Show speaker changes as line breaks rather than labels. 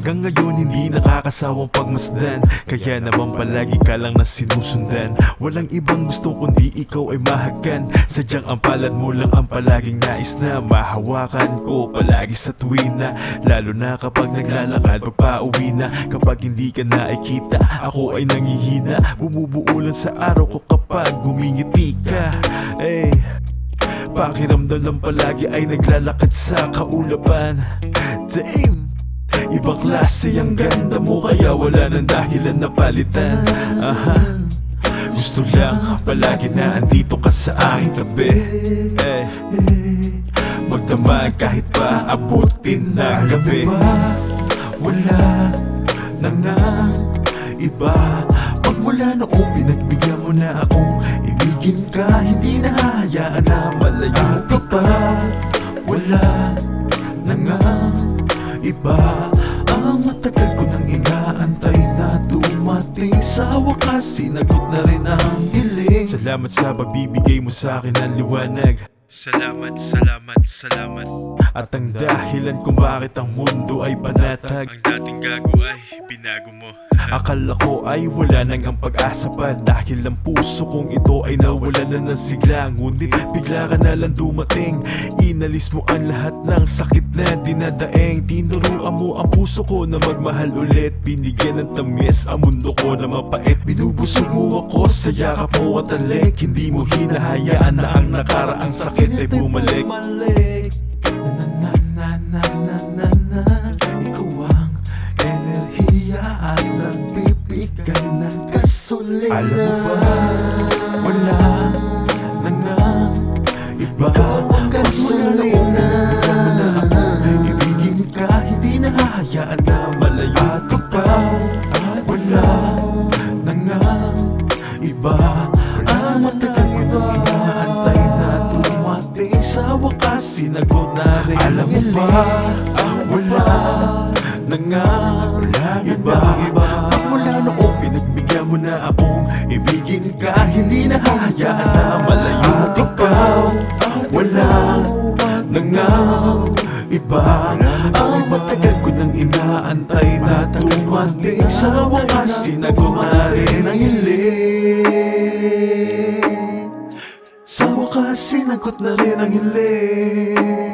Hanggang ngayon hindi nakakasawang pagmasdan, kaya naman palagi ka lang na sinusundan. Walang ibang gusto kundi ikaw ay mahagan. Sadyang ang palad mo lang ang palaging nais na mahawakan ko palagi sa tuwina. Lalo na kapag naglalakad pagpa-uwi na. Kapag hindi ka nakikita, ako ay nangihina. Bumubuo lang sa araw ko kapag humingiti ka. Pakiramdam lang palagi ay naglalakad sa kaulapan. Damn, ibang klase ang ganda mo, kaya wala nang dahilan na palitan. Gusto lang palagi na andito ka sa aking tabi. Magdamag kahit pa abutin ng gabi. Wala na nga iba. Pagmula noong pinagbigyan mo na akong ibigin ka, hindi na hahayaan na malayo ka pa. Wala na nga iba. Ang matagal ko nang inaantay na dumating, sa wakas sinagot na rin ang hiling. Salamat sa pagbibigay mo sa akin ng liwanag. Salamat, salamat, salamat. At ang dahilan kung bakit ang mundo ay panatag. Ang dating gago ay binago mo. Akala ko ay wala nang ang pag-asa pa, dahil ang puso kong ito ay nawala na ng sigla. Ngunit bigla ka na lang dumating, inalis mo ang lahat ng sakit na dinadaing. Tinuruan mo ang puso ko na magmahal ulit, binigyan ng tamis ang mundo ko na mapait. Binubusog mo ako sa yakap mo at talik, hindi mo hinahayaan na ang nakaraang sakit ay bumalik. Ikaw ang enerhiya at nagbibigay ng kasulina. Alam mo ba, wala na nga iba. Ang kasulina. Bigyan mo na ako, ibigin ka, hindi na hahayaan na malayo ka pa. Wala na nga iba. Ang matagal ko nang inaantay na dumating, sa wakas sinagot na rin. Alam mo ba, wala na nga iba. Pagmula noong pinagbigyan mo na akong ibigin ka, hindi na hahayaan na malayo ka pa. Wala na nga iba. Ang matagal ko nang inaantay na dumating, sa wakas sinagot na rin ang hiling. Sa wakas sinagot na rin ang hiling.